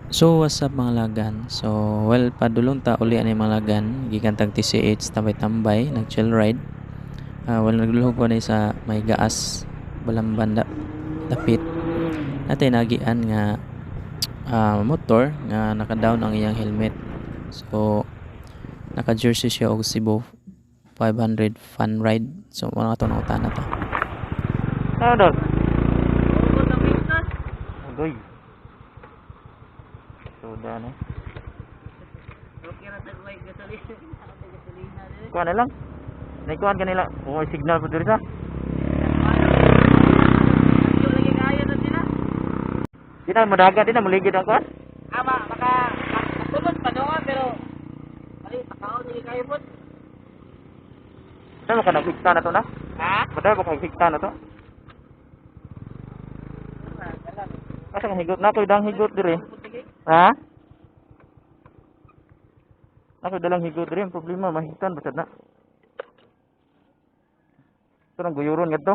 So what's up mga lagan? So well padulong ta uli ani mga lagan gikan tag TCH tambay-tambay nag chill ride. Well nagluhog ko ni sa may gaas balang banda dapit. Natay nagian nga motor nga naka-down ang iyang helmet. So naka-jersey siya og Cebu 500 fun ride. So wala ka to na utana ta. Ano? Ugoy. Sudah na. Kuha na lang. Naikuhan kanila. Oo, signal po dito sa. Di na madaga, di na muligid ang kuhan. Ama, makatulog pa doon pero mali, takaw, hindi kayo po. Ano ka nagsikta na to na? Ha? Madara ba kagsikta na to? Asa kang higot na ko idang higot dire. Ha? Ako dalang higot dire, ang problema mahitan basad na. Ito nang guyuron nga to.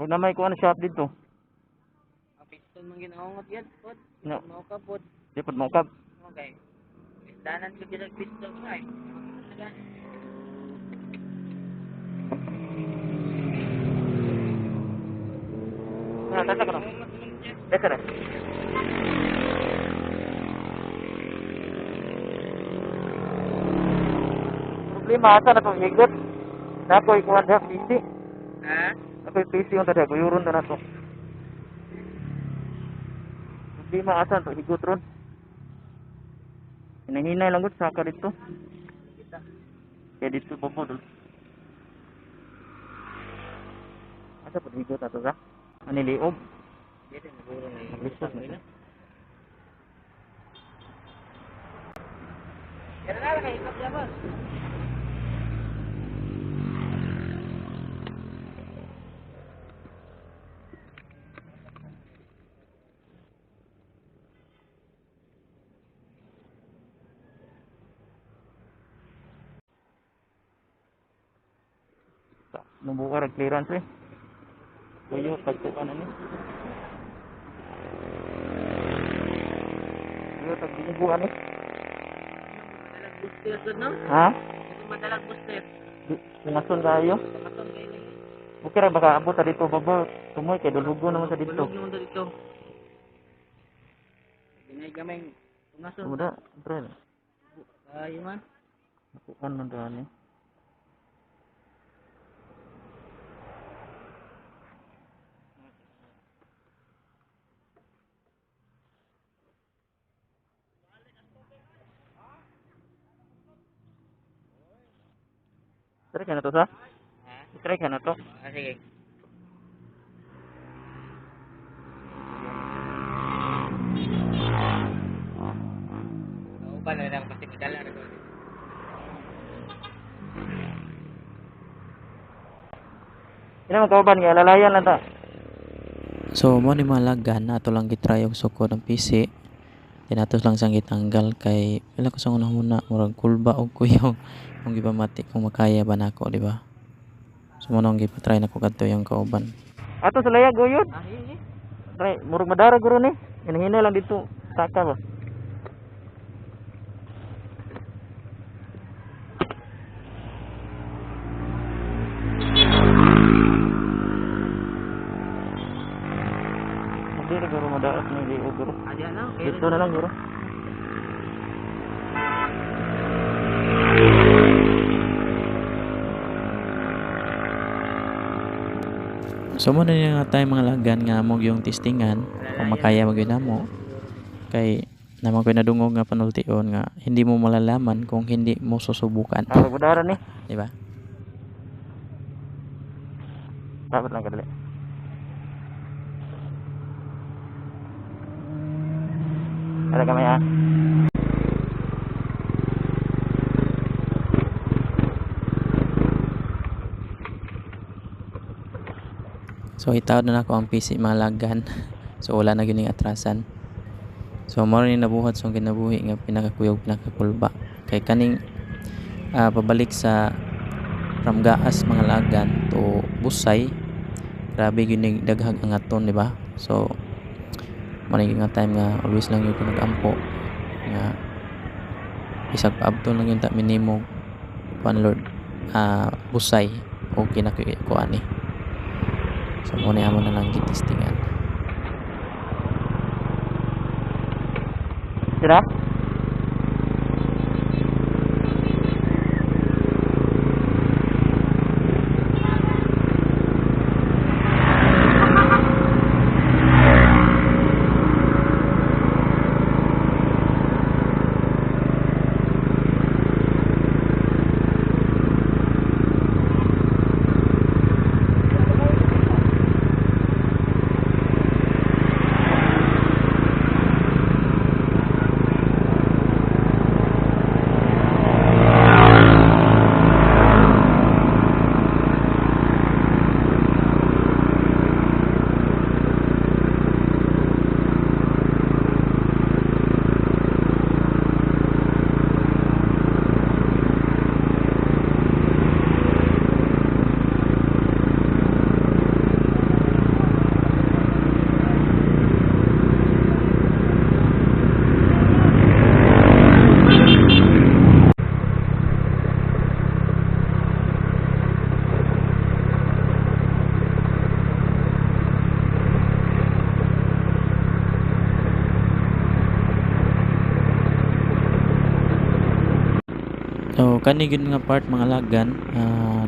Huwag na may kuhan shop dito. Ang piston mong ginaungot yan, po. No. Mau ka po. Di pod mo kab. Okay. Danan ko din ang piston mo ay. Tasa ka na. Tasa na. Problema asa na itong higot. Nako'y kuhan siya PC. Ha? Nako'y PC yung tada. Guyuron na to. Problema asa na itong higot ron. Hinahinay lang ko saka dito. Kaya dito po po dul. Asa po higot na to sa? Aniliog. Dito siguro na yung Listos na. Kaya na kayo ikap niya, boss. Membuka clearance eh. Kuyo pagtukan ani. Kuyo tagbibuan eh. Madalag booster doon, no? Ha? Ito madalag booster. Singason kayo. Katon kayo na. Bukir ra baka abot sa dito baba. Tumoy kay dulugo naman sa dito. Tulog naman dito. Ginay gamay. Tungason. Sudah, April. Ayo man. Lakukan man doon eh. Try ka na to sa? Ha? Try ka na to. Ah, sige. Ako ba na lang pasti kadala na doon. Ina man kauban nga lalayan lang ta. So mo ni mga lagan na ato lang gitry og sukod ng PC. Tinatos lang sang gitanggal kay wala ko sa unang muna murag kulba og kuyaw kung gipamati kung makaya ba nako di ba? So mo nang gipatry na ko kadto yung kauban. Ato sa layag guyod. Ah, sige. Try murag madara guro ni. Hinahinay lang dito. Saka ba? Hindi na guro madaas ni liog guro. Ayan lang. Dito na lang guro. So mo na nga tayo mga lagan nga mo yung testingan kung makaya magyud namo. Kay naman ko nadungog nga panultion nga hindi mo malalaman kung hindi mo susubukan, Ah, madara ni. di ba? Dapat lang kadali. Ada kami ah. So itawad na nako ang PC mga lagan. So wala na gyud ning atrasan. So mo rin nabuhat sa kinabuhi nga pinakakuyog pinakakulba. Kay kaning pabalik sa from Gaas mga lagan to Busay, grabe gyud ning daghang angaton, di ba? So manay nga time nga always lang yun ko nag-ampo nga isag paabton lang yun ta minimum kuan Lord busay okay na ko ani. So muna amo na lang gitistingan. Sira? So kani gud nga part mga lagan,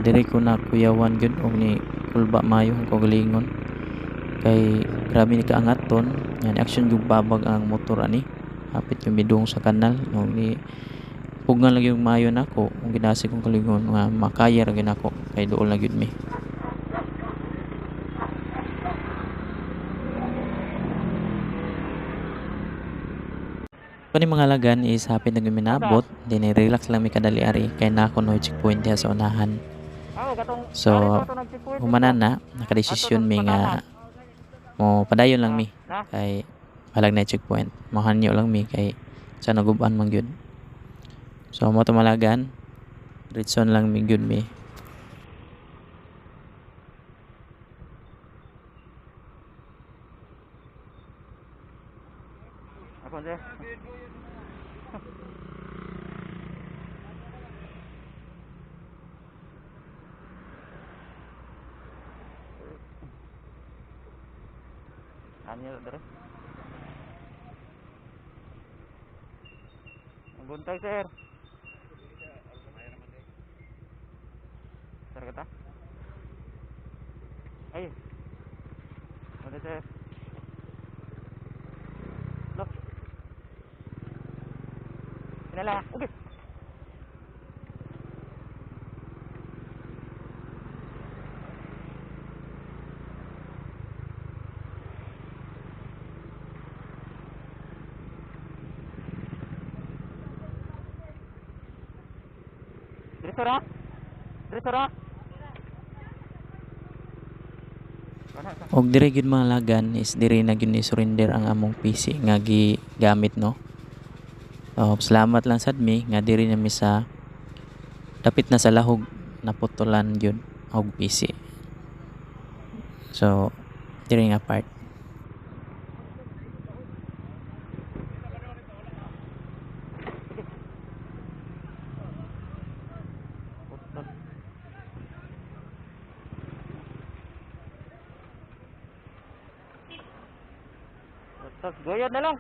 dire ko na kuyawan gud og ni kulba mayo ang kagalingon. Kay grabe ni kaangaton, yan action jug babag ang motor ani. Hapit yung midung sa kanal, og ni pugngan lang yung mayo nako, kung ginasi kong kalingon nga makaya ra gyud nako kay duol na gyud mi. Kani mga lagan is hapit na guminabot, din relax lang mi kadali ari kay na ako no checkpoint diha sa unahan. So humanan na nakadesisyon mi nga mo padayon lang mi kay palag na checkpoint. Mahanyo lang mi kay sa naguban man gyud. So mo to malagan, diretson lang mi gyud mi. Ako sir. Anil dere. Buntay sir. Sir kata. Ay. Ada sir. Look. Inala. Okay. Diretso ra. Og dire gyud mga lagan is dire na gyud ni surrender ang among PC nga gigamit no. Salamat lang sad mi nga dire na mi sa dapit na sa lahog naputulan gyud og PC. So dire nga part. Tapos goyad na lang.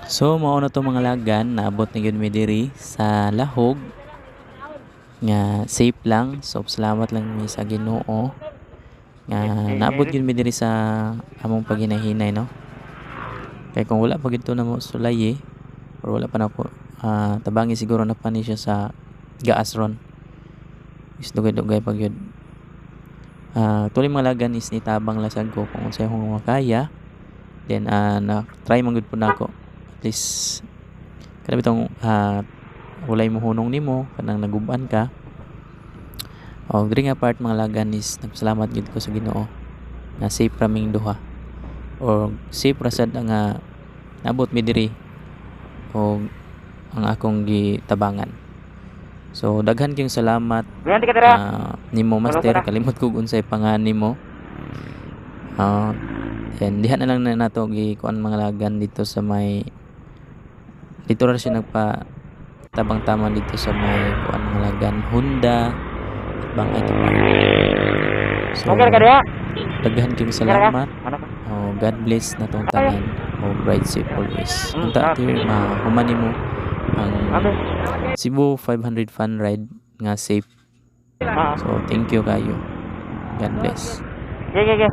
So mao na to mga lagan, naabot na gyud mi diri sa lahog nga safe lang. So salamat lang mi sa Ginoo nga naabot gyud mi diri sa among paghinahinay no. Kay kung wala pa gid to na mo sulay or wala pa na po tabangi siguro na pa ni siya sa gaas ron. Is dugay-dugay pag yun. Tuloy mga lagan is nitabang lasag ko kung unsay akong makaya. Then na try man gud po nako. At least kada bitong walay mo hunong nimo kanang naguban ka. O diri nga part mga lagan is nagpasalamat gid ko sa Ginoo nga safe raming duha. Or safe ra sad nga nabot mi diri o ang akong gitabangan. So daghan kayong salamat Ganti ka dira. nimo master, Wala ka na. kalimot ko unsay pangalan nimo. Yan diha na lang na nato gikuan mga lagan dito sa may dito ra siya nagpa tabang-tama dito sa may kuan mga lagan Honda at Bangay to Park. So Okay ka dira. daghan kayong salamat. Ano ka? God bless na tong tanan. Ride safe always. Unta tiyo mahuman nimo ang Ano? Cebu 500 fun ride nga safe. Ah. So thank you kayo. God bless. Okay.